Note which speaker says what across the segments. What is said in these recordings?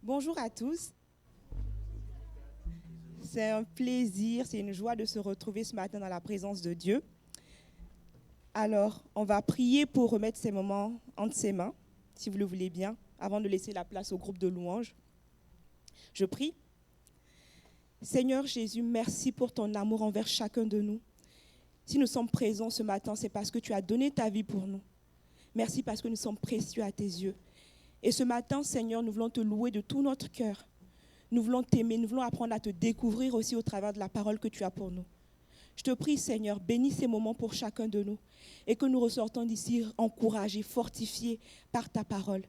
Speaker 1: Bonjour à tous. C'est un plaisir, c'est une joie de se retrouver ce matin dans la présence de Dieu. Alors, on va prier pour remettre ces moments entre ses mains, si vous le voulez bien, avant de laisser la place au groupe de louanges. Je prie. Seigneur Jésus, merci pour ton amour envers chacun de nous. Si nous sommes présents ce matin, c'est parce que tu as donné ta vie pour nous. Merci parce que nous sommes précieux à tes yeux. Et ce matin, Seigneur, nous voulons te louer de tout notre cœur. Nous voulons t'aimer, nous voulons apprendre à te découvrir aussi au travers de la parole que tu as pour nous. Je te prie, Seigneur, bénis ces moments pour chacun de nous et que nous ressortons d'ici encouragés, fortifiés par ta parole.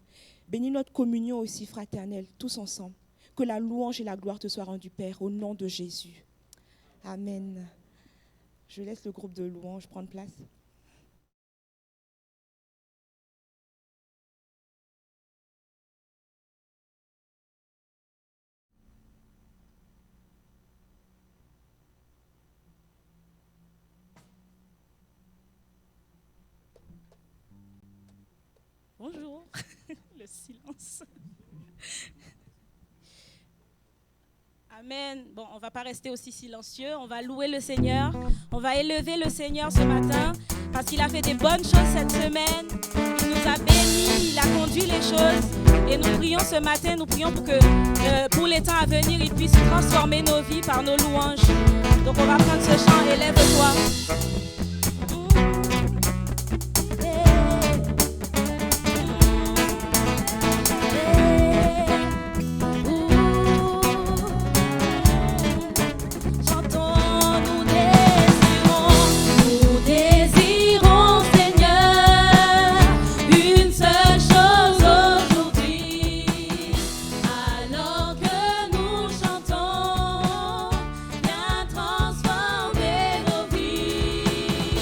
Speaker 1: Bénis notre communion aussi fraternelle, tous ensemble. Que la louange et la gloire te soient rendues, Père, au nom de Jésus. Amen. Je laisse le groupe de louanges prendre place.
Speaker 2: Bonjour, le silence. Amen. Bon, on ne va pas rester aussi silencieux, on va louer le Seigneur, on va élever le Seigneur ce matin parce qu'il a fait des bonnes choses cette semaine, il nous a bénis, il a conduit les choses et nous prions ce matin, nous prions pour que pour les temps à venir, il puisse transformer nos vies par nos louanges. Donc on va prendre ce chant, élève-toi.
Speaker 3: Transformer nos vies.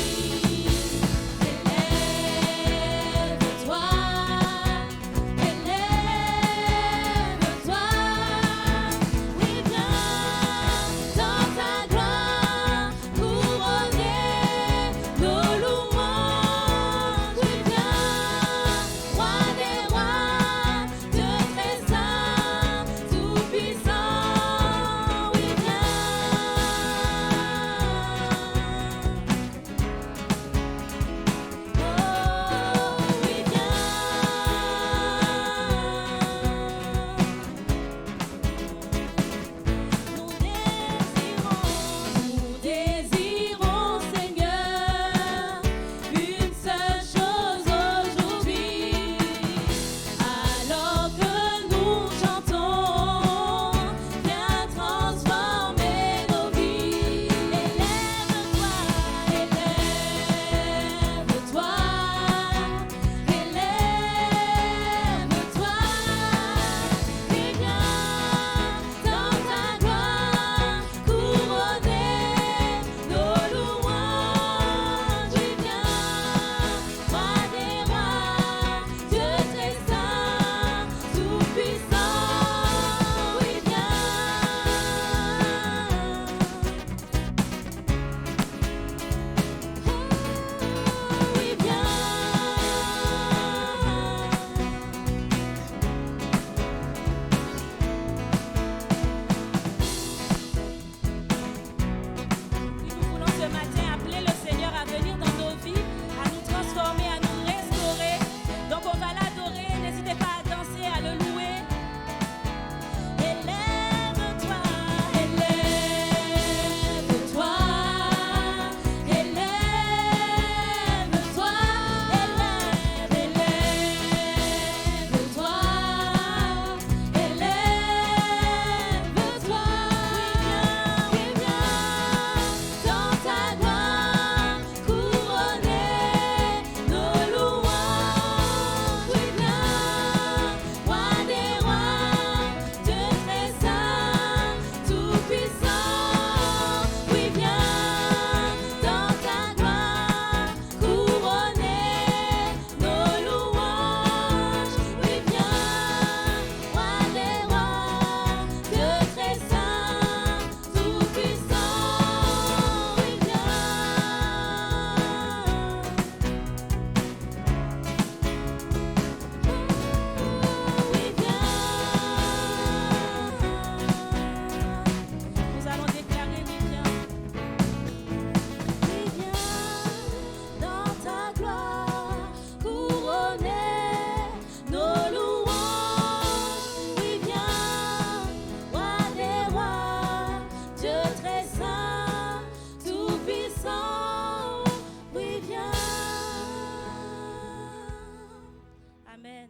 Speaker 2: Amen.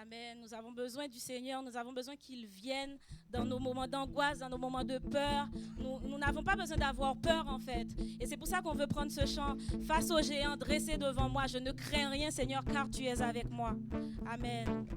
Speaker 2: Amen. Nous avons besoin du Seigneur. Nous avons besoin qu'il vienne dans nos moments d'angoisse, dans nos moments de peur. Nous n'avons pas besoin d'avoir peur, en fait. Et c'est pour ça qu'on veut prendre ce chant. Face au géant dressé devant moi, je ne crains rien, Seigneur, car tu es avec moi. Amen.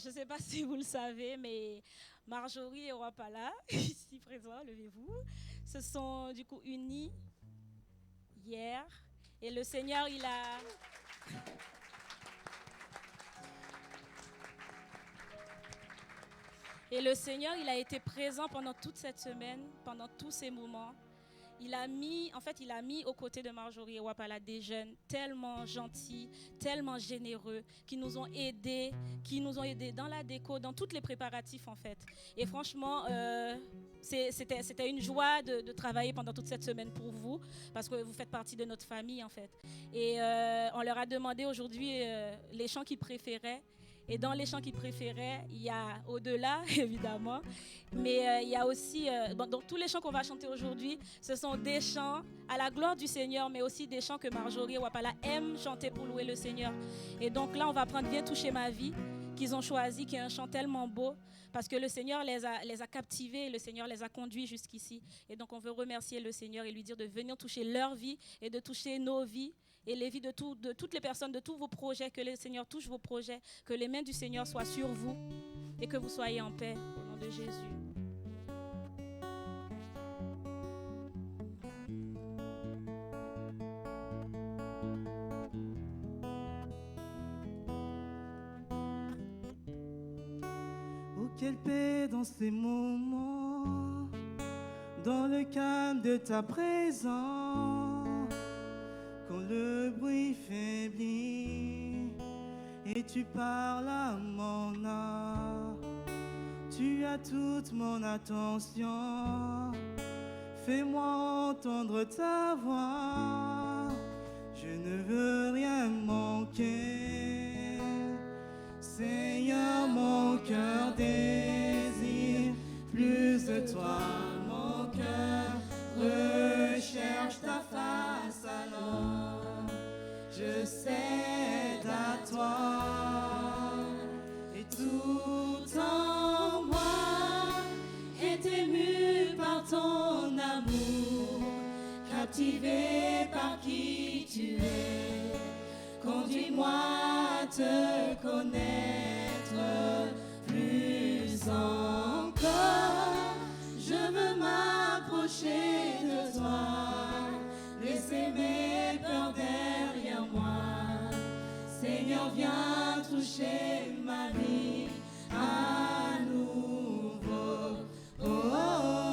Speaker 2: je ne sais pas si vous le savez, mais Marjorie et Wapala, ici présents, levez-vous, se sont du coup unis hier. Et le Seigneur, il a... Et le Seigneur, il a été présent pendant toute cette semaine, pendant tous ces moments. Il a mis aux côtés de Marjorie et Wapala des jeunes tellement gentils, tellement généreux, qui nous ont aidés dans la déco, dans tous les préparatifs en fait. Et franchement, c'était une joie de travailler pendant toute cette semaine pour vous, parce que vous faites partie de notre famille en fait. Et on leur a demandé aujourd'hui les chants qu'ils préféraient. Et dans les chants qu'ils préféraient, il y a Au-delà, évidemment, mais il y a aussi, donc tous les chants qu'on va chanter aujourd'hui, ce sont des chants à la gloire du Seigneur, mais aussi des chants que Marjorie et Wapala aiment chanter pour louer le Seigneur. Et donc là, on va prendre Viens toucher ma vie, qu'ils ont choisi, qui est un chant tellement beau, parce que le Seigneur les a captivés, le Seigneur les a conduits jusqu'ici. Et donc on veut remercier le Seigneur et lui dire de venir toucher leur vie et de toucher nos vies, et les vies de toutes les personnes, de tous vos projets, que le Seigneur touche vos projets, que les mains du Seigneur soient sur vous et que vous soyez en paix au nom de Jésus.
Speaker 3: Oh, quelle paix dans ces moments, dans le calme de ta présence. Quand le bruit faiblit et tu parles à mon âme, tu as toute mon attention. Fais-moi entendre ta voix, je ne veux rien manquer. Seigneur, mon cœur désire plus de toi, mon cœur recherche ta face alors. Je cède à toi et tout en moi est ému par ton amour, captivé par qui tu es. Conduis-moi à te connaître plus encore. Je veux m'approcher de toi, laisser mes peurs derrière moi. Seigneur, viens toucher ma vie à nouveau. Oh, oh, oh,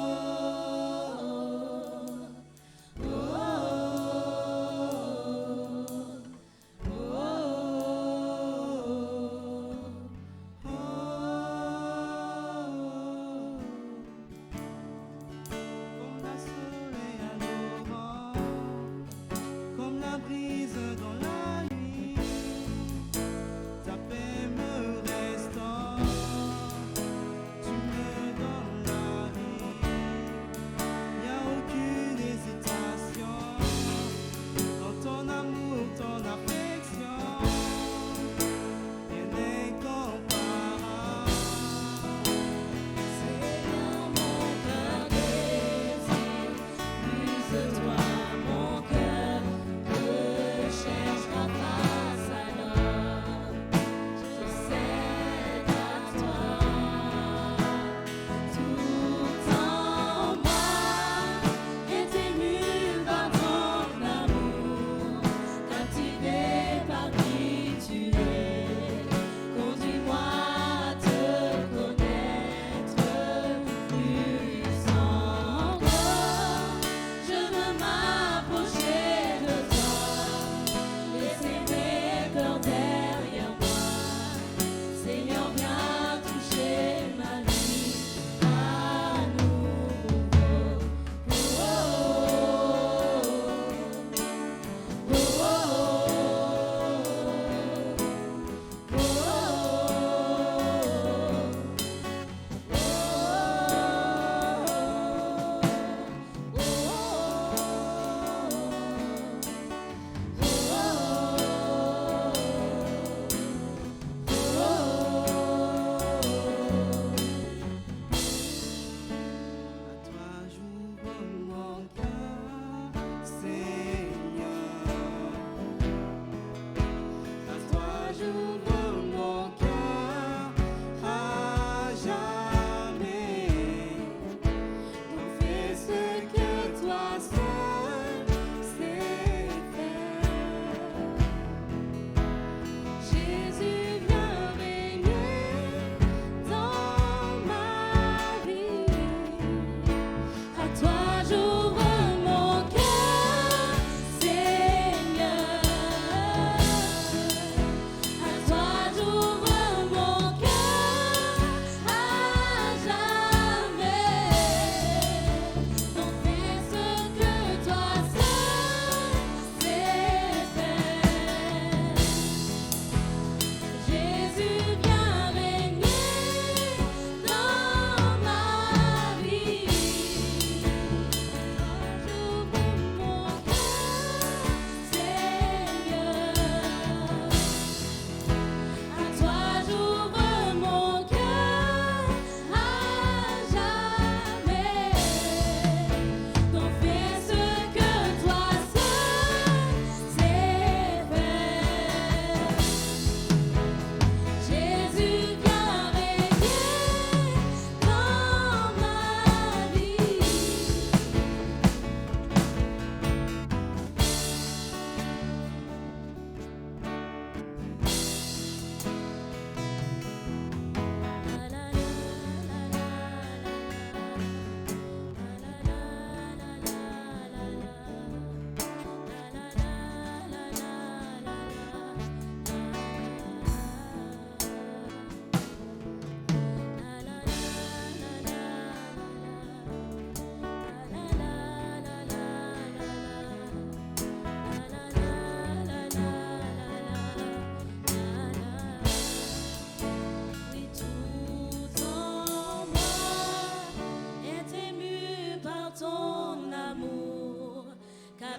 Speaker 3: oh, oh, oh. Comme la soleil à l'aurore, comme la brise dans la nuit, ta paix me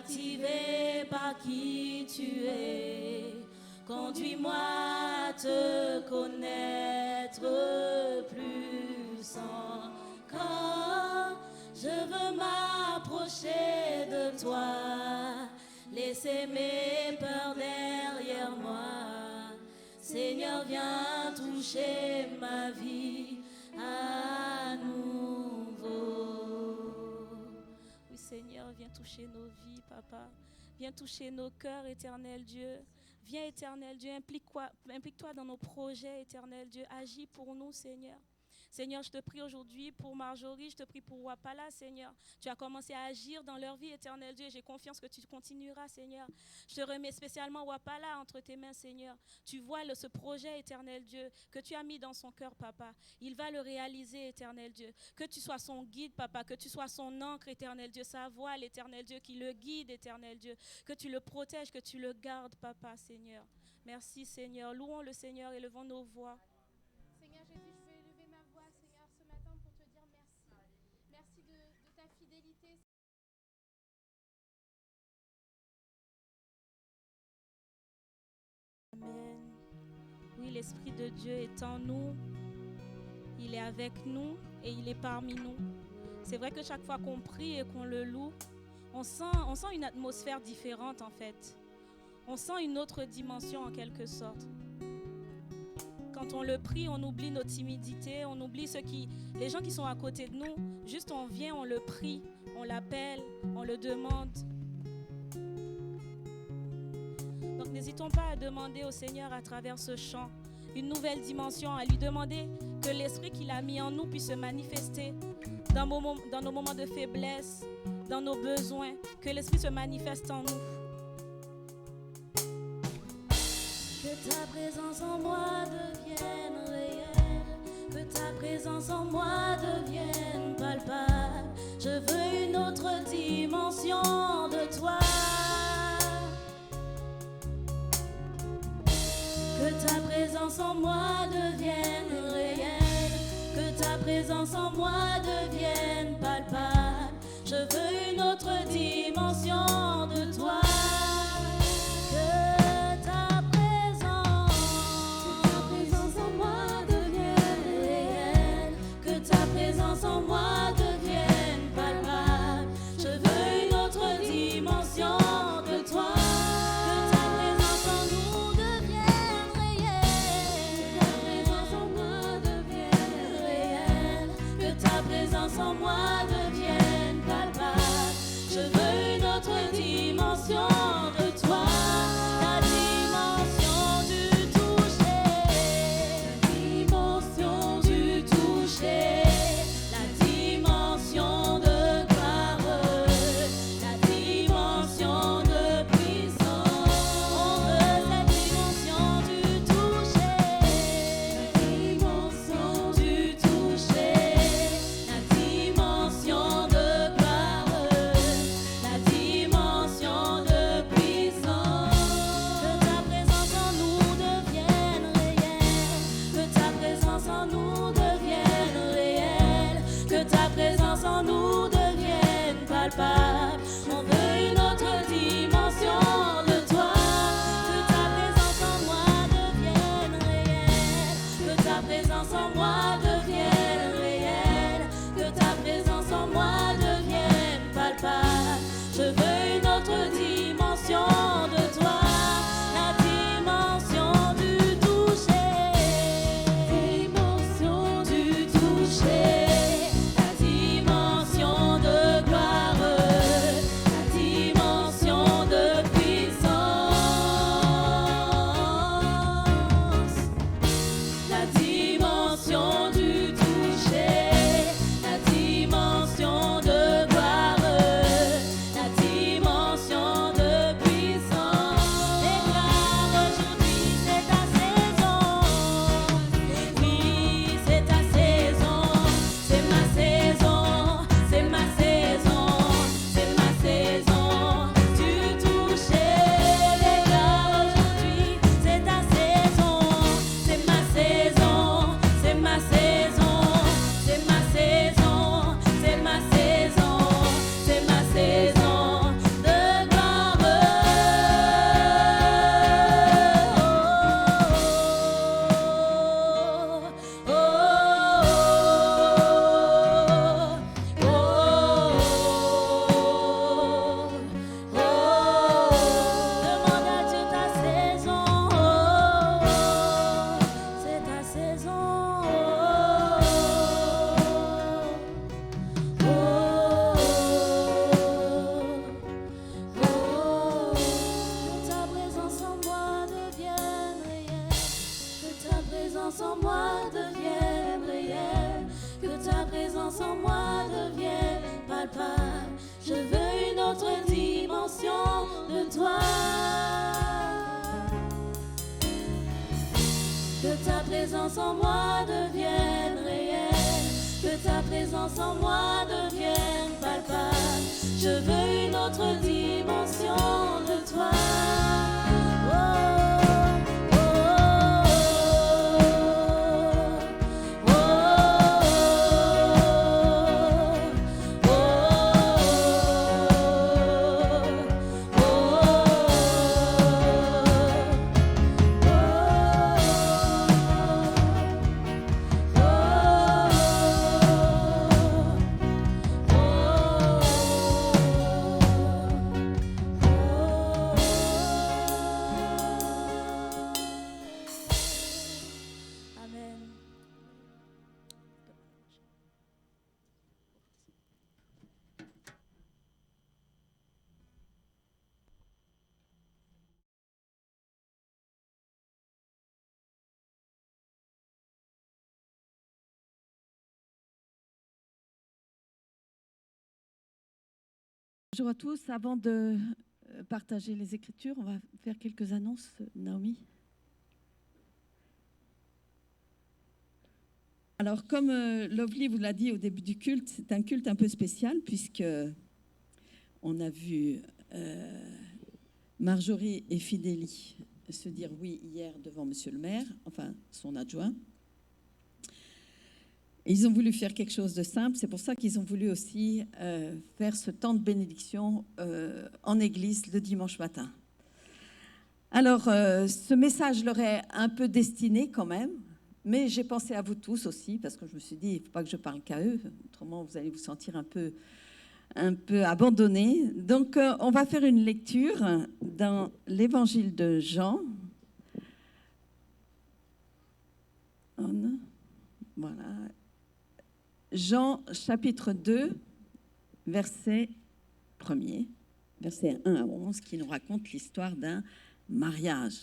Speaker 2: captivé par qui tu es. Conduis-moi à te connaître plus encore. Je veux m'approcher de toi, laisser mes peurs derrière moi. Seigneur, viens toucher ma vie à nouveau. Oui, Seigneur, viens toucher nos vies, Papa. Viens toucher nos cœurs, éternel Dieu. Viens, éternel Dieu, implique-toi dans nos projets, éternel Dieu. Agis pour nous, Seigneur. Seigneur, je te prie aujourd'hui pour Marjorie, je te prie pour Wapala, Seigneur. Tu as commencé à agir dans leur vie, éternel Dieu. J'ai confiance que tu continueras, Seigneur. Je te remets spécialement Wapala entre tes mains, Seigneur. Tu vois ce projet, éternel Dieu, que tu as mis dans son cœur, Papa. Il va le réaliser, éternel Dieu. Que tu sois son guide, Papa, que tu sois son ancre, éternel Dieu, sa voile, éternel Dieu, qui le guide, éternel Dieu. Que tu le protèges, que tu le gardes, Papa, Seigneur. Merci, Seigneur. Louons le Seigneur, élevons nos voix.
Speaker 4: Seigneur Jésus, je veux élever ma voix, Seigneur, ce matin pour te dire merci. Merci de ta fidélité.
Speaker 2: Amen. Oui, l'Esprit de Dieu est en nous. Il est avec nous et il est parmi nous. C'est vrai que chaque fois qu'on prie et qu'on le loue, on sent une atmosphère différente en fait. On sent une autre dimension en quelque sorte. Quand on le prie, on oublie nos timidités, on oublie les gens qui sont à côté de nous. Juste on vient, on le prie, on l'appelle, on le demande. Donc n'hésitons pas à demander au Seigneur à travers ce chant une nouvelle dimension, à lui demander que l'Esprit qu'il a mis en nous puisse se manifester dans nos moments de faiblesse, dans nos besoins, que l'Esprit se manifeste en nous. Que ta présence en moi devienne réelle, que ta présence en moi devienne palpable. Je veux une autre dimension de toi. Que ta présence en moi devienne réelle, que ta présence en moi devienne palpable. Je veux une autre dimension de toi. En moi devienne palpable. Je veux une autre dimension de toi. Que ta présence en nous devienne réelle. Que ta présence en moi devienne réelle. Que ta présence en moi devienne palpable. Je veux une autre dimension de toi. La dimension du toucher. La dimension du toucher. On veut une autre dimension de toi. Que ta présence en moi devienne réelle. Que ta présence en moi devienne réelle. Que ta présence en moi devienne palpable. Je veux une autre dimension de toi. La dimension du toucher. Dimension du toucher. La dimension
Speaker 3: présence en moi devienne réelle, que ta présence en moi devienne palpable. Je veux une autre dimension de toi.
Speaker 2: Amen.
Speaker 5: Bonjour à tous. Avant de partager les Écritures, on va faire quelques annonces. Naomi. Alors, comme Lovely vous l'a dit au début du culte, c'est un culte un peu spécial puisque on a vu Marjorie et Fidélie se dire oui hier devant Monsieur le maire, enfin son adjoint. Et ils ont voulu faire quelque chose de simple. C'est pour ça qu'ils ont voulu aussi faire ce temps de bénédiction en église le dimanche matin. Alors, ce message leur est un peu destiné quand même, mais j'ai pensé à vous tous aussi, parce que je me suis dit, il ne faut pas que je parle qu'à eux, autrement vous allez vous sentir un peu abandonnés. Donc, on va faire une lecture dans l'évangile de Jean. Voilà. Jean chapitre 2, verset 1er, verset 1 à 11, qui nous raconte l'histoire d'un mariage.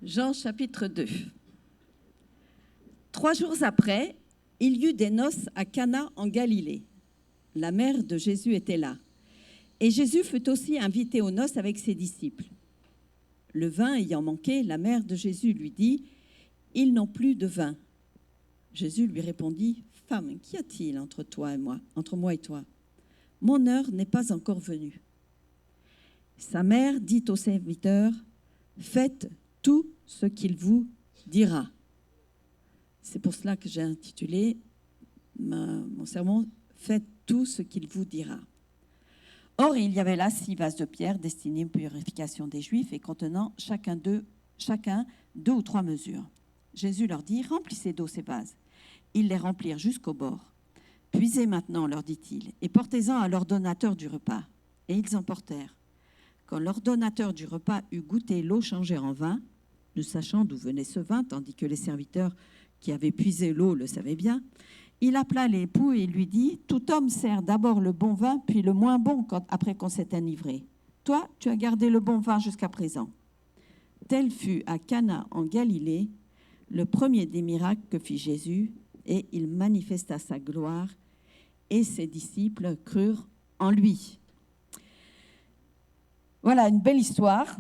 Speaker 5: Jean chapitre 2. 3 jours après, il y eut des noces à Cana en Galilée. La mère de Jésus était là. Et Jésus fut aussi invité aux noces avec ses disciples. Le vin ayant manqué, la mère de Jésus lui dit « Ils n'ont plus de vin. » Jésus lui répondit « Femme, qu'y a-t-il entre moi et toi? Mon heure n'est pas encore venue. » Sa mère dit aux serviteurs « Faites tout ce qu'il vous dira. » C'est pour cela que j'ai intitulé mon sermon « Faites tout ce qu'il vous dira. » Or, il y avait là 6 vases de pierre destinés aux purifications des Juifs et contenant chacun 2 ou 3 mesures. Jésus leur dit « Remplissez d'eau ces vases. » Ils les remplirent jusqu'au bord. « Puisez maintenant, leur dit-il, et portez-en à l'ordonnateur du repas. » Et ils en portèrent. Quand l'ordonnateur du repas eut goûté l'eau changée en vin, ne sachant d'où venait ce vin, tandis que les serviteurs qui avaient puisé l'eau le savaient bien, il appela l'époux et lui dit « Tout homme sert d'abord le bon vin, puis le moins bon après qu'on s'est enivré. Toi, tu as gardé le bon vin jusqu'à présent. » Tel fut à Cana en Galilée le premier des miracles que fit Jésus, et il manifesta sa gloire, et ses disciples crurent en lui. Voilà une belle histoire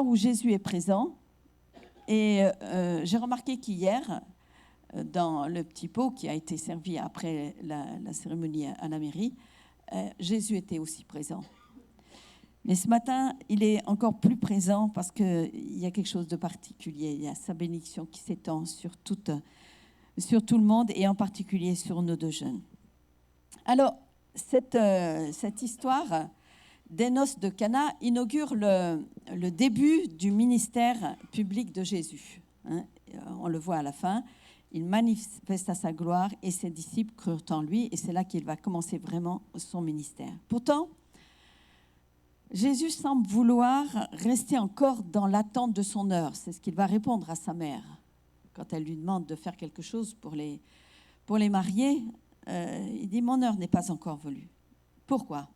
Speaker 5: où Jésus est présent. Et j'ai remarqué qu'hier, dans le petit pot qui a été servi après la cérémonie à la mairie, Jésus était aussi présent. Mais ce matin, il est encore plus présent parce qu'il y a quelque chose de particulier. Il y a sa bénédiction qui s'étend sur tout le monde et en particulier sur nos 2 jeunes. Alors, cette histoire des noces de Cana inaugure le début du ministère public de Jésus. On le voit à la fin. Il manifesta sa gloire et ses disciples crurent en lui. Et c'est là qu'il va commencer vraiment son ministère. Pourtant, Jésus semble vouloir rester encore dans l'attente de son heure. C'est ce qu'il va répondre à sa mère. Quand elle lui demande de faire quelque chose pour les marier, il dit « Mon heure n'est pas encore venue. » Pourquoi ?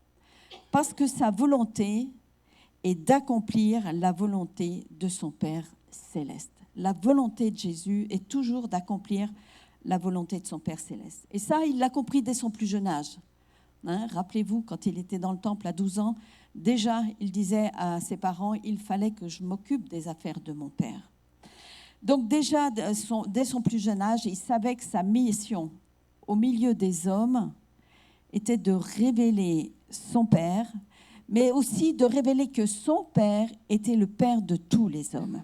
Speaker 5: Parce que sa volonté est d'accomplir la volonté de son Père céleste. La volonté de Jésus est toujours d'accomplir la volonté de son Père céleste. Et ça, il l'a compris dès son plus jeune âge. Rappelez-vous, quand il était dans le temple à 12 ans, déjà, il disait à ses parents, il fallait que je m'occupe des affaires de mon Père. Donc déjà, dès son plus jeune âge, il savait que sa mission au milieu des hommes était de révéler son Père, mais aussi de révéler que son Père était le Père de tous les hommes.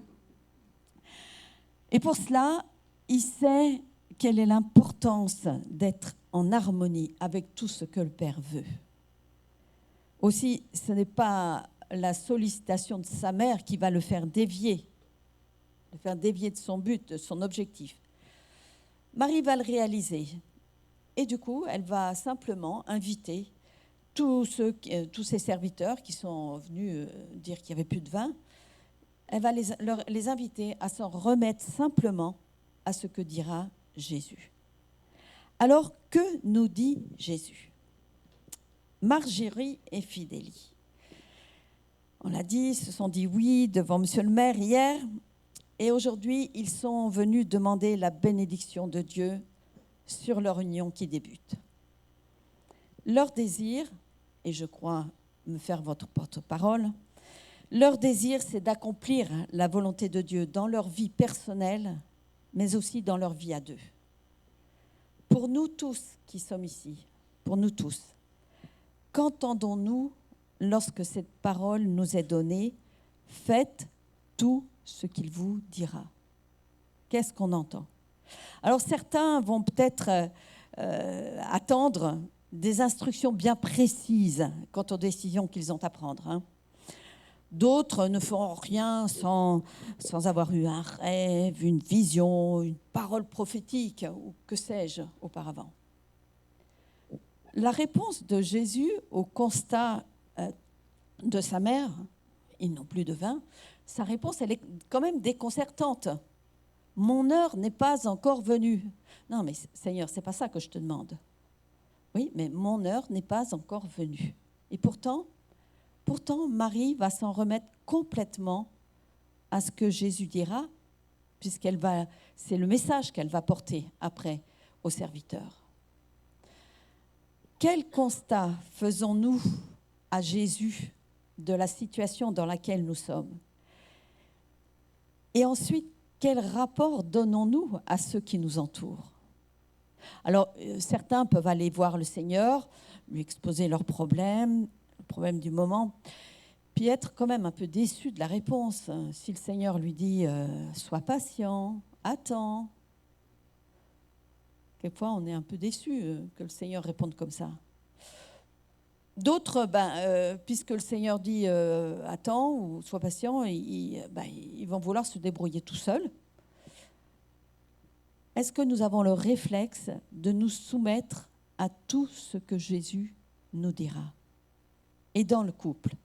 Speaker 5: Et pour cela, il sait quelle est l'importance d'être en harmonie avec tout ce que le Père veut. Aussi, ce n'est pas la sollicitation de sa mère qui va le faire dévier de son but, de son objectif. Marie va le réaliser. Et du coup, elle va simplement inviter tous ses serviteurs qui sont venus dire qu'il n'y avait plus de vin. Elle va les inviter à s'en remettre simplement à ce que dira Jésus. Alors, que nous dit Jésus ? Marjorie et Fidélie. On l'a dit, ils se sont dit oui devant monsieur le maire hier. Et aujourd'hui, ils sont venus demander la bénédiction de Dieu sur leur union qui débute. Leur désir, et je crois me faire votre porte-parole, leur désir, c'est d'accomplir la volonté de Dieu dans leur vie personnelle, mais aussi dans leur vie à deux. Pour nous tous qui sommes ici, pour nous tous, qu'entendons-nous lorsque cette parole nous est donnée ? Faites tout ce qu'il vous dira. Qu'est-ce qu'on entend ? Alors certains vont peut-être attendre des instructions bien précises quant aux décisions qu'ils ont à prendre. D'autres ne feront rien sans avoir eu un rêve, une vision, une parole prophétique, ou que sais-je auparavant. La réponse de Jésus au constat de sa mère, ils n'ont plus de vin, sa réponse, elle est quand même déconcertante. Mon heure n'est pas encore venue. Non, mais Seigneur, c'est pas ça que je te demande. Oui, mais mon heure n'est pas encore venue. Et pourtant, Marie va s'en remettre complètement à ce que Jésus dira, c'est le message qu'elle va porter après aux serviteurs. Quel constat faisons-nous à Jésus de la situation dans laquelle nous sommes ? Et ensuite, quel rapport donnons-nous à ceux qui nous entourent ? Alors, certains peuvent aller voir le Seigneur, lui exposer leurs problèmes, le problème du moment, puis être quand même un peu déçus de la réponse. Si le Seigneur lui dit « sois patient, attends », quelquefois on est un peu déçus que le Seigneur réponde comme ça. D'autres, puisque le Seigneur dit « attends » ou « sois patient », ils vont vouloir se débrouiller tout seuls. Est-ce que nous avons le réflexe de nous soumettre à tout ce que Jésus nous dira ? Et dans le couple,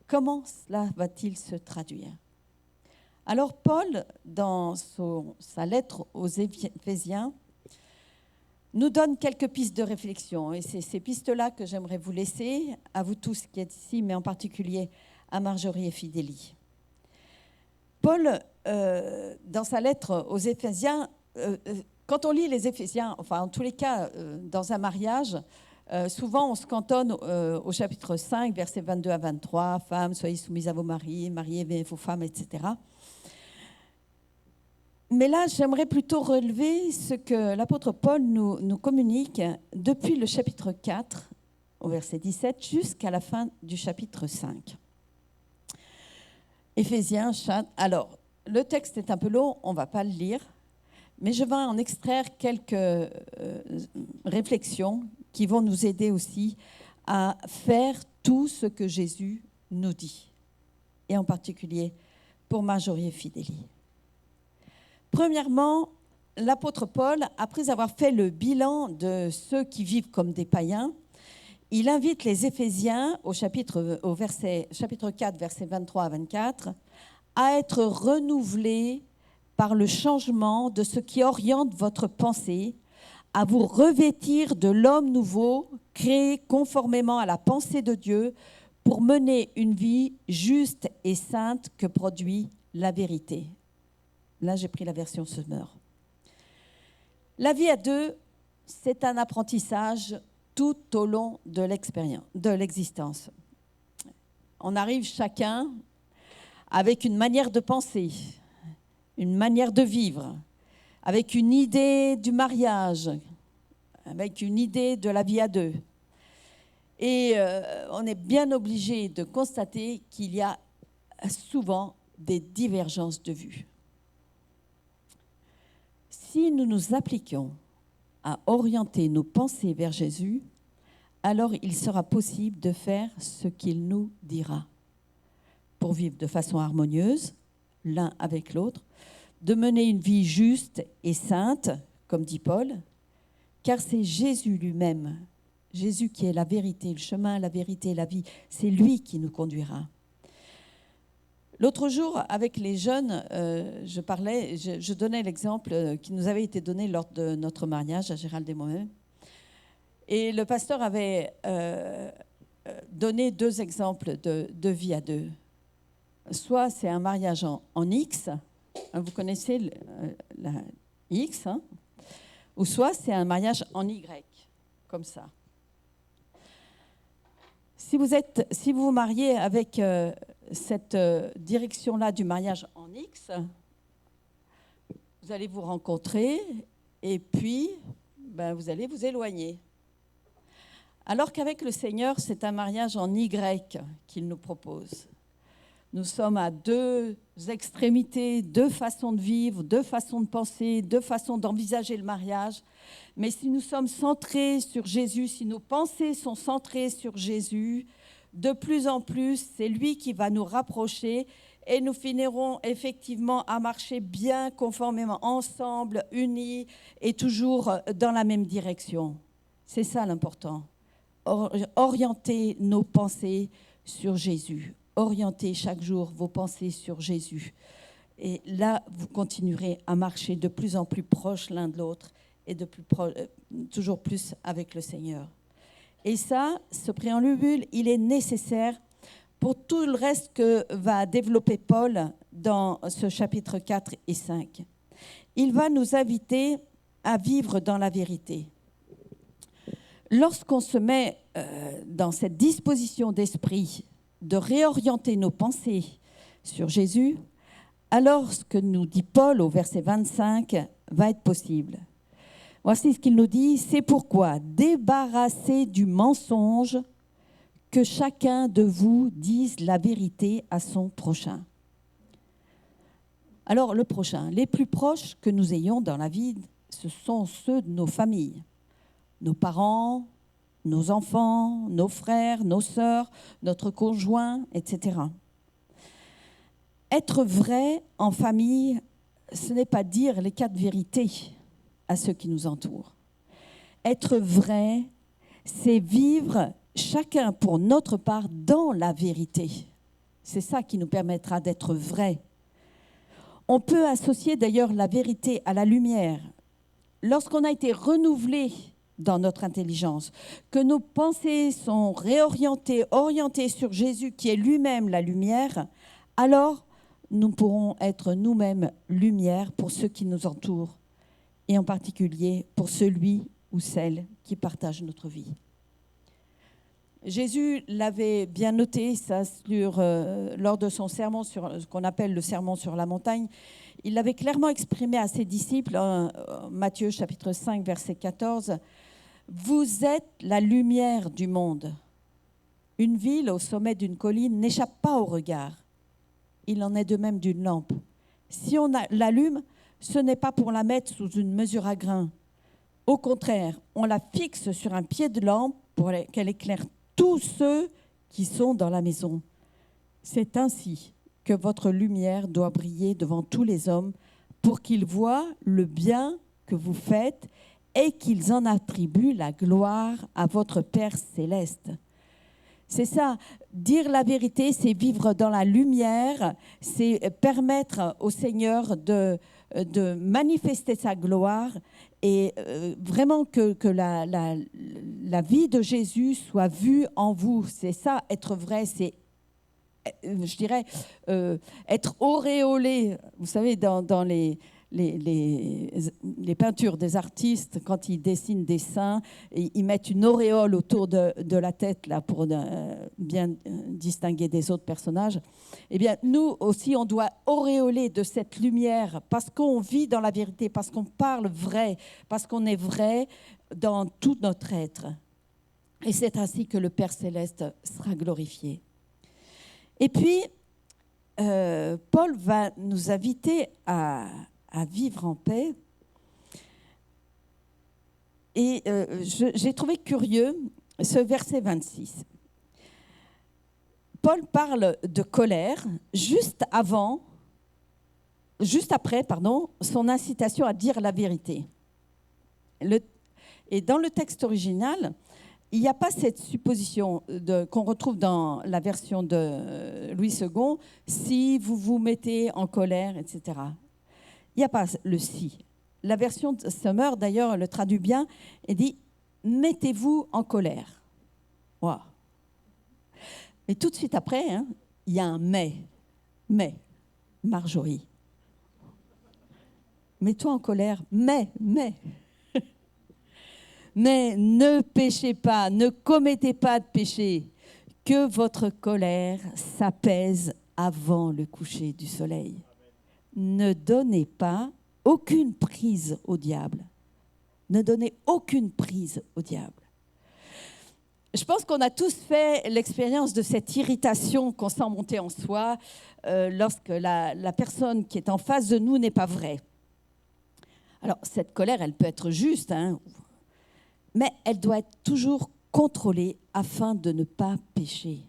Speaker 5: comment cela va-t-il se traduire ? Alors Paul, dans sa lettre aux Éphésiens, nous donne quelques pistes de réflexion. Et c'est ces pistes-là que j'aimerais vous laisser, à vous tous qui êtes ici, mais en particulier à Marjorie et Fidélie. Paul, dans sa lettre aux Éphésiens, quand on lit les Éphésiens, enfin en tous les cas, dans un mariage, souvent on se cantonne au chapitre 5, versets 22 à 23, « Femmes, soyez soumises à vos maris, mariés, aimez vos femmes, etc. » Mais là, j'aimerais plutôt relever ce que l'apôtre Paul nous communique depuis le chapitre 4, au verset 17, jusqu'à la fin du chapitre 5. Éphésiens, alors, le texte est un peu long, on ne va pas le lire, mais je vais en extraire quelques réflexions qui vont nous aider aussi à faire tout ce que Jésus nous dit, et en particulier pour Marjorie et Fidélie. Premièrement, l'apôtre Paul, après avoir fait le bilan de ceux qui vivent comme des païens, il invite les Éphésiens au chapitre 4, versets 23 à 24, à être renouvelés par le changement de ce qui oriente votre pensée, à vous revêtir de l'homme nouveau, créé conformément à la pensée de Dieu, pour mener une vie juste et sainte que produit la vérité. Là, j'ai pris la version Summer. La vie à deux, c'est un apprentissage tout au long de l'existence. On arrive chacun avec une manière de penser, une manière de vivre, avec une idée du mariage, avec une idée de la vie à deux. Et on est bien obligé de constater qu'il y a souvent des divergences de vues. Si nous nous appliquions à orienter nos pensées vers Jésus, alors il sera possible de faire ce qu'il nous dira, pour vivre de façon harmonieuse, l'un avec l'autre, de mener une vie juste et sainte, comme dit Paul, car c'est Jésus lui-même, Jésus qui est la vérité, le chemin, la vérité, la vie, c'est lui qui nous conduira. L'autre jour, avec les jeunes, je donnais l'exemple qui nous avait été donné lors de notre mariage à Gérald et moi-même. Et le pasteur avait donné 2 exemples de vie à deux. Soit c'est un mariage en X, vous connaissez la X, hein, ou soit c'est un mariage en Y, comme ça. Si vous vous mariez avec cette direction-là du mariage en X, vous allez vous rencontrer et puis vous allez vous éloigner. Alors qu'avec le Seigneur, c'est un mariage en Y qu'il nous propose. Nous sommes à 2 extrémités, 2 façons de vivre, 2 façons de penser, 2 façons d'envisager le mariage. Mais si nous sommes centrés sur Jésus, si nos pensées sont centrées sur Jésus, de plus en plus, c'est lui qui va nous rapprocher et nous finirons effectivement à marcher bien conformément, ensemble, unis et toujours dans la même direction. C'est ça l'important. Orienter nos pensées sur Jésus. Orientez chaque jour vos pensées sur Jésus. Et là, vous continuerez à marcher de plus en plus proches l'un de l'autre et toujours plus avec le Seigneur. Et ça, ce préambule, il est nécessaire pour tout le reste que va développer Paul dans ce chapitre 4 et 5. Il va nous inviter à vivre dans la vérité. Lorsqu'on se met dans cette disposition d'esprit de réorienter nos pensées sur Jésus, alors ce que nous dit Paul au verset 25 va être possible. Voici ce qu'il nous dit, c'est pourquoi, débarrassez du mensonge, que chacun de vous dise la vérité à son prochain. Alors le prochain, les plus proches que nous ayons dans la vie, ce sont ceux de nos familles, nos parents, nos enfants, nos frères, nos sœurs, notre conjoint, etc. Être vrai en famille, ce n'est pas dire les 4 vérités à ceux qui nous entourent. Être vrai, c'est vivre chacun pour notre part dans la vérité. C'est ça qui nous permettra d'être vrai. On peut associer d'ailleurs la vérité à la lumière. Lorsqu'on a été renouvelé dans notre intelligence, que nos pensées sont réorientées, orientées sur Jésus qui est lui-même la lumière, alors nous pourrons être nous-mêmes lumière pour ceux qui nous entourent et en particulier pour celui ou celle qui partage notre vie. Jésus l'avait bien noté, ça, lors de son sermon, sur ce qu'on appelle le sermon sur la montagne. Il l'avait clairement exprimé à ses disciples, Matthieu chapitre 5, verset 14. « Vous êtes la lumière du monde. Une ville au sommet d'une colline n'échappe pas au regard. Il en est de même d'une lampe. Si on l'allume, ce n'est pas pour la mettre sous une mesure à grains. Au contraire, on la fixe sur un pied de lampe pour qu'elle éclaire tous ceux qui sont dans la maison. C'est ainsi que votre lumière doit briller devant tous les hommes pour qu'ils voient le bien que vous faites et qu'ils en attribuent la gloire à votre Père céleste. » C'est ça, dire la vérité, c'est vivre dans la lumière, c'est permettre au Seigneur de manifester sa gloire et vraiment que la vie de Jésus soit vue en vous. C'est ça, être vrai, c'est, je dirais, être auréolé. Vous savez, dans les les peintures des artistes, quand ils dessinent des saints, ils mettent une auréole autour de la tête là, pour bien distinguer des autres personnages. Eh bien, nous aussi, on doit auréoler de cette lumière parce qu'on vit dans la vérité, parce qu'on parle vrai, parce qu'on est vrai dans tout notre être. Et c'est ainsi que le Père Céleste sera glorifié. Et puis, Paul va nous inviter à vivre en paix. Et j'ai trouvé curieux ce verset 26. Paul parle de colère juste après, son incitation à dire la vérité. Et dans le texte original, il n'y a pas cette supposition qu'on retrouve dans la version de Louis II, si vous vous mettez en colère, etc. Il n'y a pas le si. La version de Summer, d'ailleurs, le traduit bien et dit « mettez-vous en colère ». Wow. Mais tout de suite après, il y a un mais. Mais, Marjorie. Mets-toi en colère, mais. Mais ne péchez pas, ne commettez pas de péché, que votre colère s'apaise avant le coucher du soleil. Ne donnez pas aucune prise au diable. Ne donnez aucune prise au diable. Je pense qu'on a tous fait l'expérience de cette irritation qu'on sent monter en soi lorsque la personne qui est en face de nous n'est pas vraie. Alors, cette colère, elle peut être juste, mais elle doit être toujours contrôlée afin de ne pas pécher.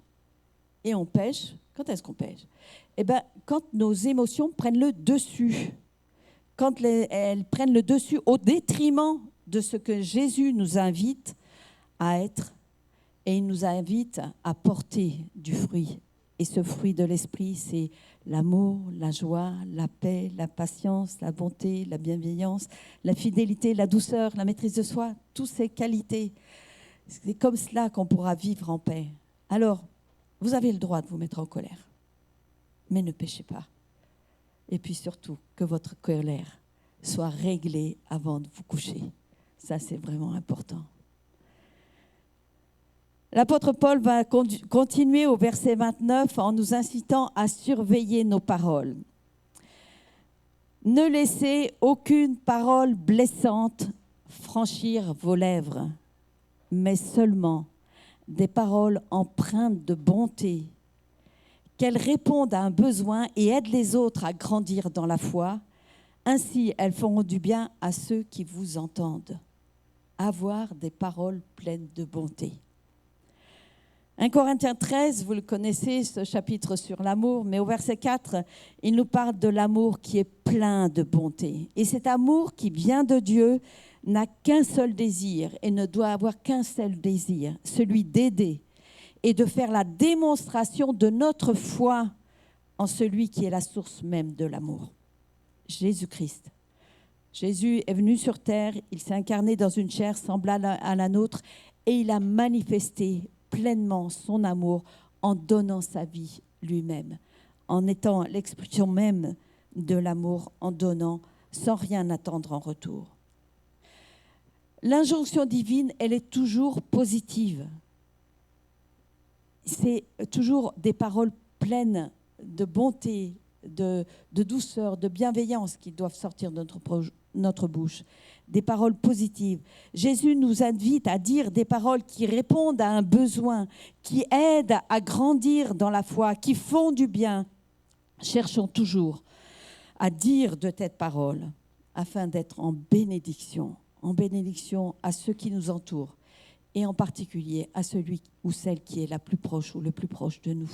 Speaker 5: Et on pêche. Quand est-ce qu'on pêche ? Eh bien, quand nos émotions prennent le dessus. Quand elles prennent le dessus au détriment de ce que Jésus nous invite à être. Et il nous invite à porter du fruit. Et ce fruit de l'esprit, c'est l'amour, la joie, la paix, la patience, la bonté, la bienveillance, la fidélité, la douceur, la maîtrise de soi, toutes ces qualités. C'est comme cela qu'on pourra vivre en paix. Alors, vous avez le droit de vous mettre en colère, mais ne péchez pas. Et puis surtout, que votre colère soit réglée avant de vous coucher. Ça, c'est vraiment important. L'apôtre Paul va continuer au verset 29 en nous incitant à surveiller nos paroles. Ne laissez aucune parole blessante franchir vos lèvres, mais seulement des paroles empreintes de bonté, qu'elles répondent à un besoin et aident les autres à grandir dans la foi. Ainsi, elles feront du bien à ceux qui vous entendent. Avoir des paroles pleines de bonté. 1 Corinthiens 13, vous le connaissez, ce chapitre sur l'amour, mais au verset 4, il nous parle de l'amour qui est plein de bonté. Et cet amour qui vient de Dieu n'a qu'un seul désir et ne doit avoir qu'un seul désir, celui d'aider et de faire la démonstration de notre foi en celui qui est la source même de l'amour, Jésus-Christ. Jésus est venu sur terre, il s'est incarné dans une chair semblable à la nôtre et il a manifesté pleinement son amour en donnant sa vie lui-même, en étant l'expression même de l'amour, en donnant sans rien attendre en retour. L'injonction divine, elle est toujours positive. C'est toujours des paroles pleines de bonté, de douceur, de bienveillance qui doivent sortir de notre bouche. Des paroles positives. Jésus nous invite à dire des paroles qui répondent à un besoin, qui aident à grandir dans la foi, qui font du bien. Cherchons toujours à dire de telles paroles afin d'être en bénédiction à ceux qui nous entourent et en particulier à celui ou celle qui est la plus proche ou le plus proche de nous.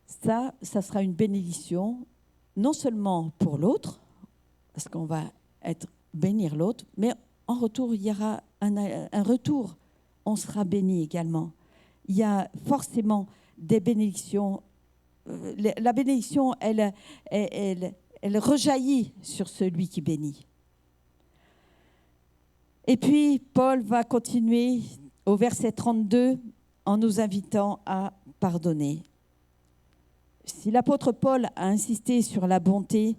Speaker 5: Ça sera une bénédiction non seulement pour l'autre, parce qu'on va bénir l'autre, mais en retour, il y aura un retour. On sera béni également. Il y a forcément des bénédictions. La bénédiction, elle rejaillit sur celui qui bénit. Et puis, Paul va continuer au verset 32 en nous invitant à pardonner. Si l'apôtre Paul a insisté sur la bonté,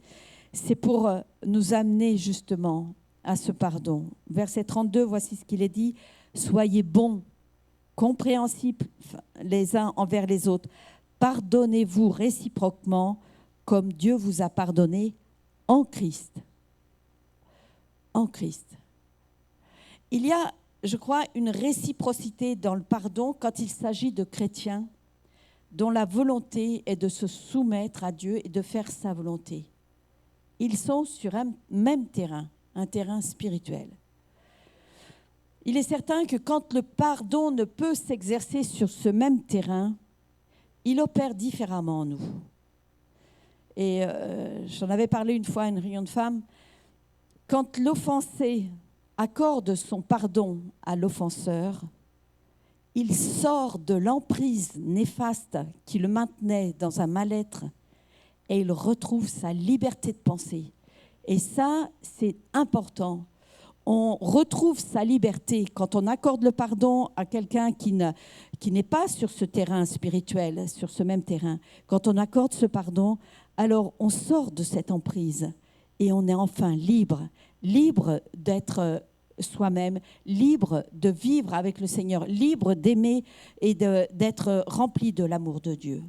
Speaker 5: c'est pour nous amener justement à ce pardon. Verset 32, voici ce qu'il est dit. « Soyez bons, compréhensibles les uns envers les autres. Pardonnez-vous réciproquement comme Dieu vous a pardonné en Christ. » En Christ. Il y a, je crois, une réciprocité dans le pardon quand il s'agit de chrétiens dont la volonté est de se soumettre à Dieu et de faire sa volonté. Ils sont sur un même terrain, un terrain spirituel. Il est certain que quand le pardon ne peut s'exercer sur ce même terrain, il opère différemment en nous. Et j'en avais parlé une fois à une réunion de femmes. Quand l'offensé accorde son pardon à l'offenseur, il sort de l'emprise néfaste qui le maintenait dans un mal-être et il retrouve sa liberté de penser. Et ça, c'est important. On retrouve sa liberté quand on accorde le pardon à quelqu'un qui n'est pas sur ce terrain spirituel, sur ce même terrain. Quand on accorde ce pardon, alors on sort de cette emprise et on est enfin libre, libre d'être soi-même, libre de vivre avec le Seigneur, libre d'aimer et d'être rempli de l'amour de Dieu.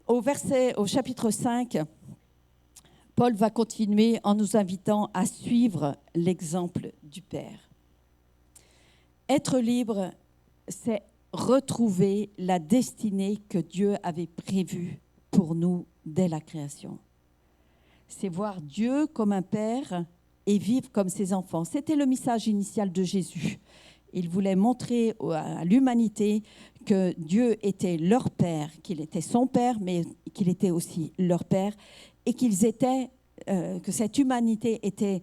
Speaker 5: Au chapitre 5, Paul va continuer en nous invitant à suivre l'exemple du Père. Être libre, c'est retrouver la destinée que Dieu avait prévue pour nous dès la création. C'est voir Dieu comme un Père et vivre comme ses enfants. C'était le message initial de Jésus. Il voulait montrer à l'humanité que Dieu était leur Père, qu'il était son Père, mais qu'il était aussi leur Père, et que cette humanité était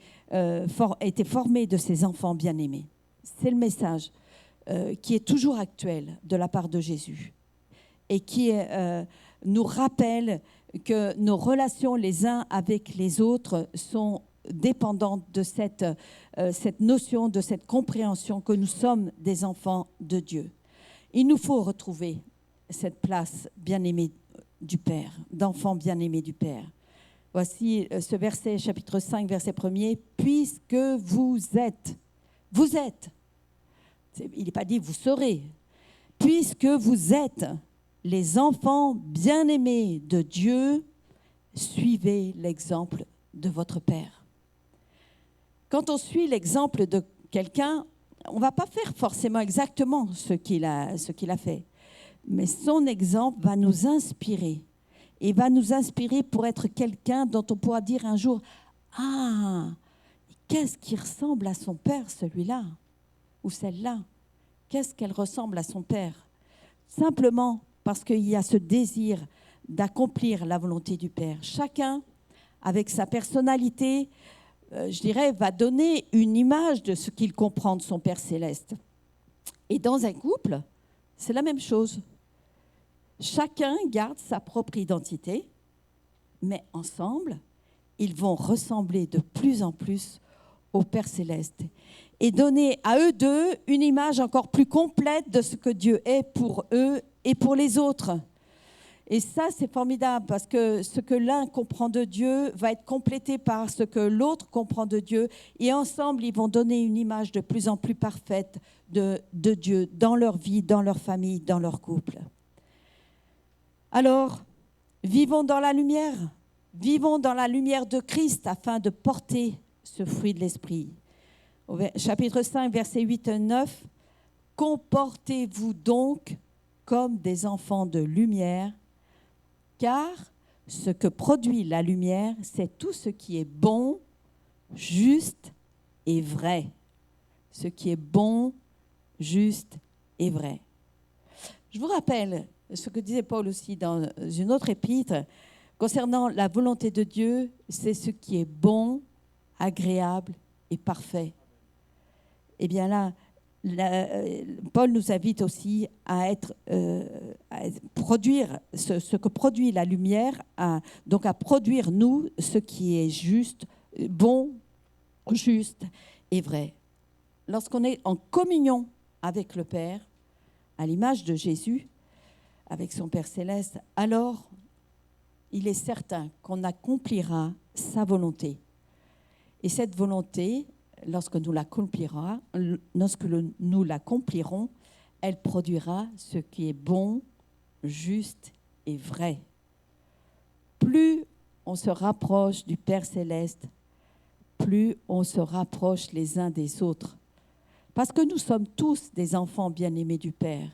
Speaker 5: formée de ses enfants bien-aimés. C'est le message qui est toujours actuel de la part de Jésus et qui nous rappelle que nos relations les uns avec les autres sont dépendantes de cette notion, de cette compréhension que nous sommes des enfants de Dieu. Il nous faut retrouver cette place bien-aimée du Père, d'enfants bien-aimés du Père. Voici ce verset, chapitre 5, verset 1er. « Puisque vous êtes », il n'est pas dit « vous serez », « puisque vous êtes les enfants bien-aimés de Dieu, suivez l'exemple de votre Père. » Quand on suit l'exemple de quelqu'un, on ne va pas faire forcément exactement ce qu'il a fait. Mais son exemple va nous inspirer. Et va nous inspirer pour être quelqu'un dont on pourra dire un jour « Ah, qu'est-ce qui ressemble à son père, celui-là ou celle-là? Qu'est-ce qu'elle ressemble à son père ?» Simplement parce qu'il y a ce désir d'accomplir la volonté du Père. Chacun, avec sa personnalité, je dirais, va donner une image de ce qu'il comprend de son Père céleste. Et dans un couple, c'est la même chose. Chacun garde sa propre identité, mais ensemble, ils vont ressembler de plus en plus au Père céleste et donner à eux deux une image encore plus complète de ce que Dieu est pour eux et pour les autres. Et ça, c'est formidable parce que ce que l'un comprend de Dieu va être complété par ce que l'autre comprend de Dieu. Et ensemble, ils vont donner une image de plus en plus parfaite de Dieu dans leur vie, dans leur famille, dans leur couple. Alors, vivons dans la lumière. Vivons dans la lumière de Christ afin de porter ce fruit de l'Esprit. Au chapitre 5, versets 8 et 9. « Comportez-vous donc comme des enfants de lumière, car ce que produit la lumière, c'est tout ce qui est bon, juste et vrai. » Ce qui est bon, juste et vrai. Je vous rappelle ce que disait Paul aussi dans une autre épître, concernant la volonté de Dieu, c'est ce qui est bon, agréable et parfait. Eh bien là, Paul nous invite aussi à produire ce que produit la lumière, donc à produire nous ce qui est juste, bon, juste et vrai. Lorsqu'on est en communion avec le Père, à l'image de Jésus, avec son Père céleste, alors il est certain qu'on accomplira sa volonté. Et cette volonté, lorsque nous l'accomplirons, elle produira ce qui est bon, juste et vrai. Plus on se rapproche du Père Céleste, plus on se rapproche les uns des autres. Parce que nous sommes tous des enfants bien-aimés du Père.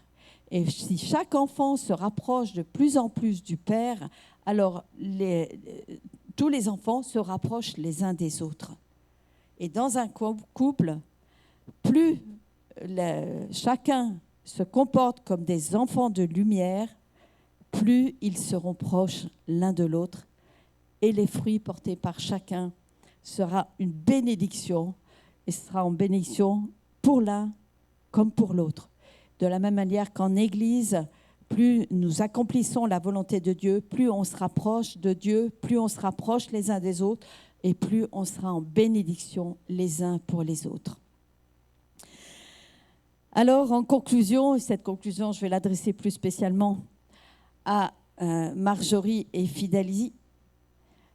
Speaker 5: Et si chaque enfant se rapproche de plus en plus du Père, alors tous les enfants se rapprochent les uns des autres. Et dans un couple, plus chacun se comporte comme des enfants de lumière, plus ils seront proches l'un de l'autre. Et les fruits portés par chacun sera une bénédiction, et ce sera une bénédiction pour l'un comme pour l'autre. De la même manière qu'en Église, plus nous accomplissons la volonté de Dieu, plus on se rapproche de Dieu, plus on se rapproche les uns des autres, et plus on sera en bénédiction les uns pour les autres. Alors, en conclusion, et cette conclusion, je vais l'adresser plus spécialement à Marjorie et Fidalie,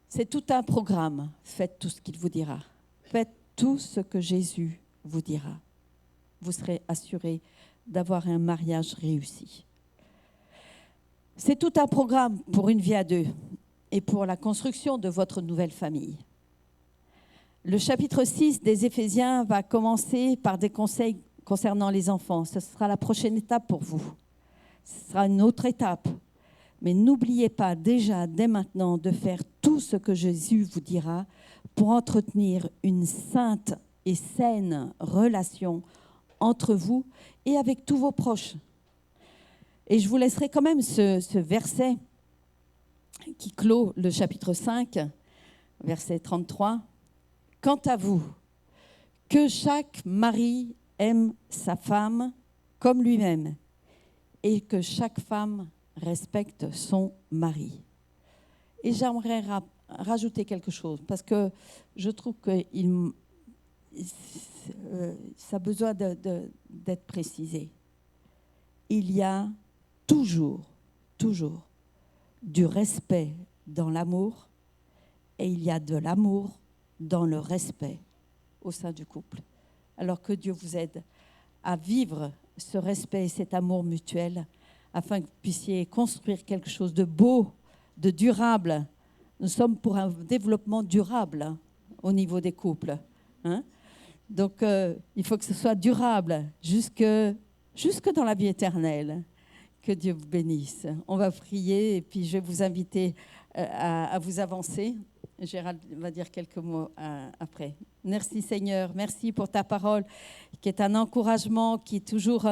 Speaker 5: c'est tout un programme. Faites tout ce qu'il vous dira. Faites tout ce que Jésus vous dira. Vous serez assurés d'avoir un mariage réussi. C'est tout un programme pour une vie à deux et pour la construction de votre nouvelle famille. Le chapitre 6 des Éphésiens va commencer par des conseils concernant les enfants. Ce sera la prochaine étape pour vous. Ce sera une autre étape. Mais n'oubliez pas déjà, dès maintenant, de faire tout ce que Jésus vous dira pour entretenir une sainte et saine relation entre vous et avec tous vos proches. Et je vous laisserai quand même ce verset qui clôt le chapitre 5, verset 33. « Quant à vous, que chaque mari aime sa femme comme lui-même et que chaque femme respecte son mari. » Et j'aimerais rajouter quelque chose parce que je trouve que ça a besoin d'être précisé. Il y a toujours du respect dans l'amour et il y a de l'amour dans le respect au sein du couple. Alors que Dieu vous aide à vivre ce respect et cet amour mutuel afin que vous puissiez construire quelque chose de beau, de durable. Nous sommes pour un développement durable au niveau des couples. Donc, il faut que ce soit durable jusque dans la vie éternelle. Que Dieu vous bénisse. On va prier et puis je vais vous inviter à vous avancer. Gérald va dire quelques mots après. Merci Seigneur, merci pour ta parole qui est un encouragement, qui est toujours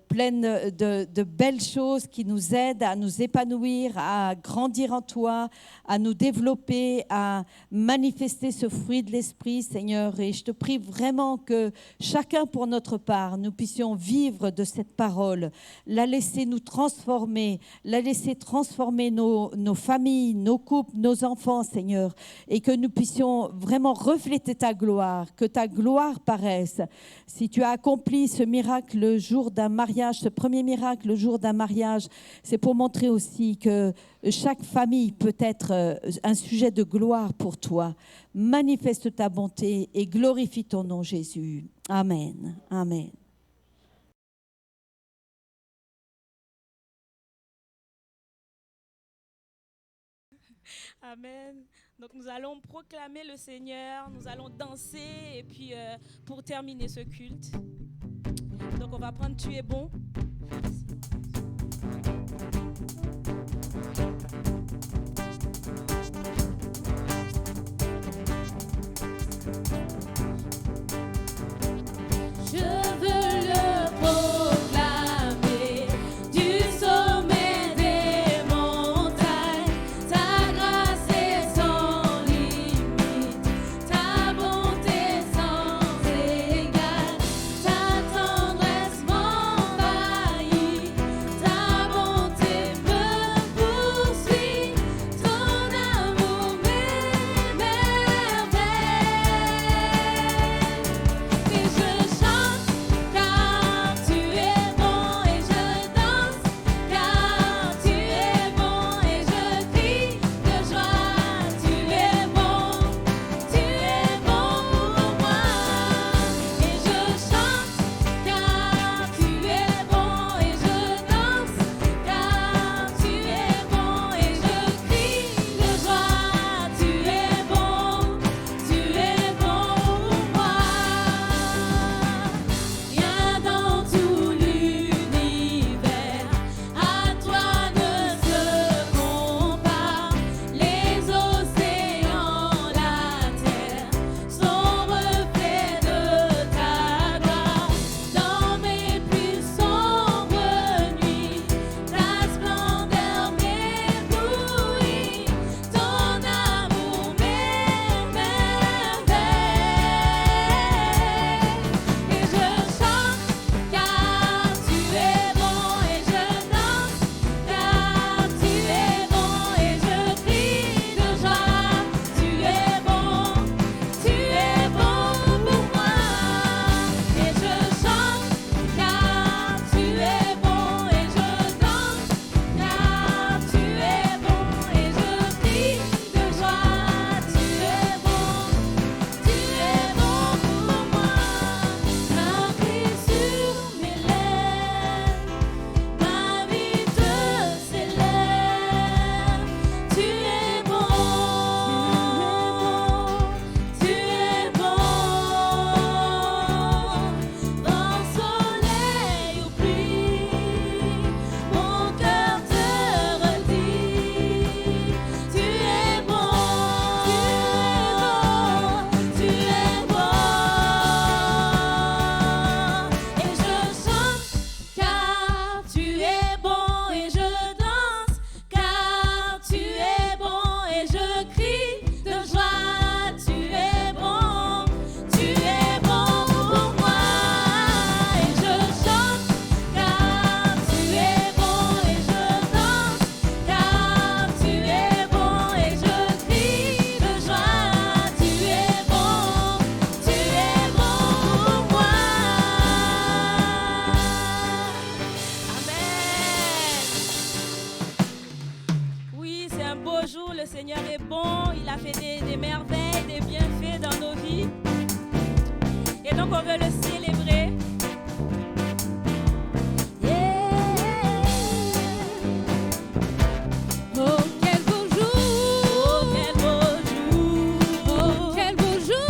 Speaker 5: pleine de belles choses, qui nous aide à nous épanouir, à grandir en toi, à nous développer, à manifester ce fruit de l'Esprit, Seigneur. Et je te prie vraiment que chacun pour notre part, nous puissions vivre de cette parole, la laisser nous transformer, la laisser transformer nos familles, nos couples, nos enfants, Seigneur, et que nous puissions vraiment refléter ta gloire, que ta gloire paraisse. Si tu as accompli ce miracle le jour d'un mariage, ce premier miracle le jour d'un mariage, c'est pour montrer aussi que chaque famille peut être un sujet de gloire pour toi. Manifeste ta bonté et glorifie ton nom, Jésus. Amen. Amen.
Speaker 2: Amen. Donc nous allons proclamer le Seigneur, nous allons danser et puis pour terminer ce culte. Donc on va prendre Tu es bon.
Speaker 3: Je veux le proclamer du sommet des montagnes. Ta grâce est sans limite, ta bonté sans égale, ta tendresse m'envahit.
Speaker 2: on veut le célébrer.
Speaker 4: Oh, quel beau jour!
Speaker 2: Oh, quel beau jour!
Speaker 4: Oh, quel beau jour!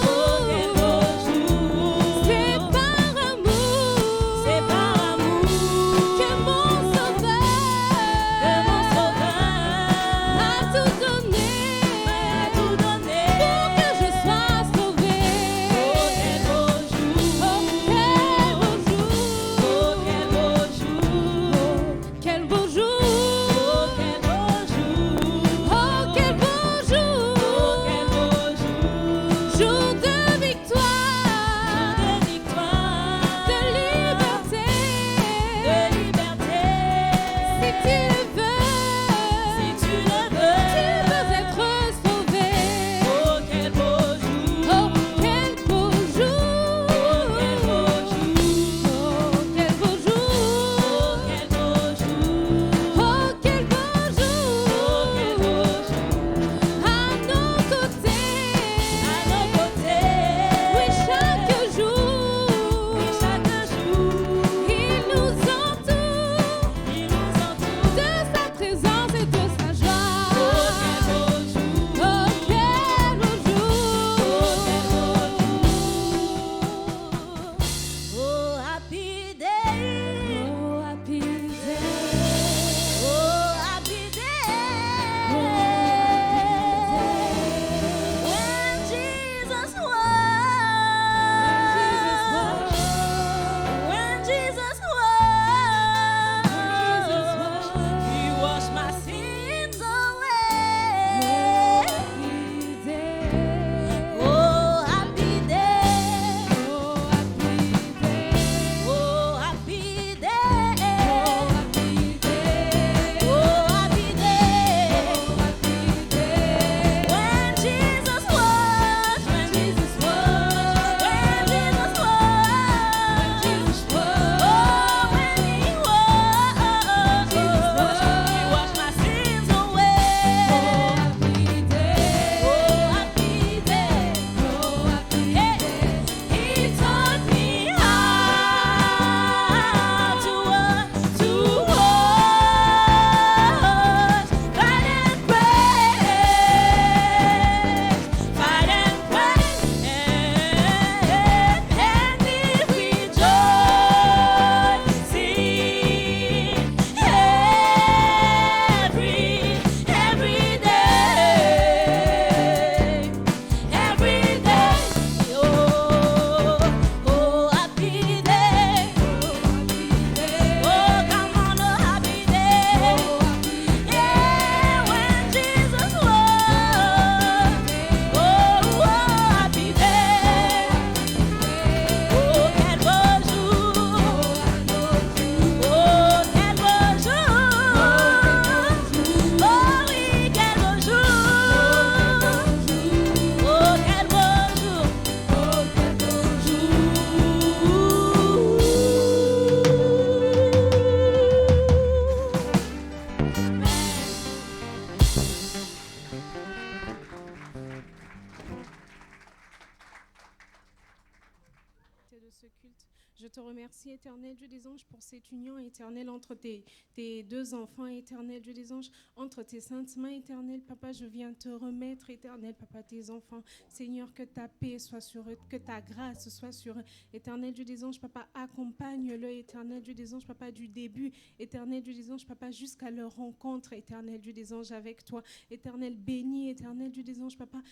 Speaker 2: Oh, quel beau jour!
Speaker 4: C'est par amour
Speaker 2: C'est par amour
Speaker 4: que mon sauveur a tout donné
Speaker 2: m'a tout donné.
Speaker 4: pour que je sois sauvé.
Speaker 2: Oh, quel beau jour!
Speaker 4: Oh, quel beau jour!
Speaker 2: Quel beau jour!
Speaker 4: Quel beau jour!
Speaker 2: Oh, quel beau jour!
Speaker 4: Oh, quel beau
Speaker 2: Oh, quel
Speaker 4: jour!
Speaker 2: beau jour!
Speaker 4: Jour de victoire,
Speaker 2: De victoire,
Speaker 4: de liberté.
Speaker 2: de liberté.
Speaker 4: Si tu le veux,
Speaker 2: Si tu le
Speaker 4: tu
Speaker 2: veux.
Speaker 4: veux être sauvé.
Speaker 2: Oh, quel beau jour!
Speaker 4: Oh, quel beau jour!
Speaker 2: Oh, quel beau jour!
Speaker 4: Oh, quel beau jour!
Speaker 2: Oh, quel beau jour!
Speaker 4: Oh, quel beau jour!
Speaker 2: Oh, quel beau jour!
Speaker 4: À nos côtés,
Speaker 2: À nos côtés.
Speaker 4: oui, chaque jour,
Speaker 2: Oui, chaque jour.
Speaker 4: il nous entoure
Speaker 2: Il nous entoure.
Speaker 4: de sa présence et de sa joie.
Speaker 2: Oh, quel beau jour!
Speaker 4: Oh, quel beau jour!
Speaker 2: Oh, happy day!
Speaker 4: Oh, happy day!
Speaker 2: Oh, happy day! When Jesus washed. When Jesus washed. He washed my sins away. Oh, happy day! Oh, happy day! Oh, happy day! When Jesus washed. When Jesus washed. When Jesus washed. Oh, when He washed. He washed my sins away. Oh, happy day! Hey, He taught me how to wash, fight and pray, and if we rejoice, every day. Oh, happy day. Oh, come on, a happy day. Yeah, when Jesus was. Oh, happy day. Oh, quel beau jour. Oh, quel beau jour. Oh, oui, quel beau jour. Oh, quel beau jour.
Speaker 4: De ce culte. Je te remercie, éternel Dieu des anges, pour cette union éternelle entre tes deux enfants, éternel Dieu des anges, entre tes saintes mains, éternel Papa. Je viens te remettre, éternel Papa, tes enfants. Seigneur, que ta paix soit sur eux, que ta grâce soit sur eux. Éternel Dieu des anges, Papa, accompagne-le, éternel Dieu des anges, Papa, du début, éternel Dieu des anges, Papa, jusqu'à leur rencontre, éternel Dieu des anges, avec toi. Éternel, béni, éternel Dieu des anges, Papa,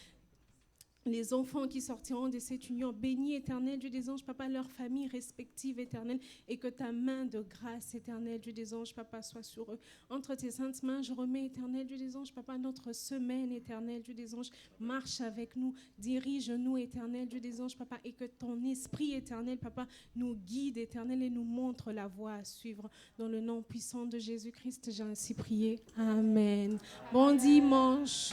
Speaker 4: les enfants qui sortiront de cette union. Bénis, éternel Dieu des anges, Papa, leurs familles respectives, éternel, et que ta main de grâce, éternel Dieu des anges, Papa, soit sur eux. Entre tes saintes mains, je remets, éternel Dieu des anges, Papa, notre semaine, éternel Dieu des anges, marche avec nous, dirige-nous, éternel Dieu des anges, Papa, et que ton esprit, éternel, Papa, nous guide, éternel, et nous montre la voie à suivre. Dans le nom puissant de Jésus-Christ, j'ai ainsi prié. Amen. Bon dimanche.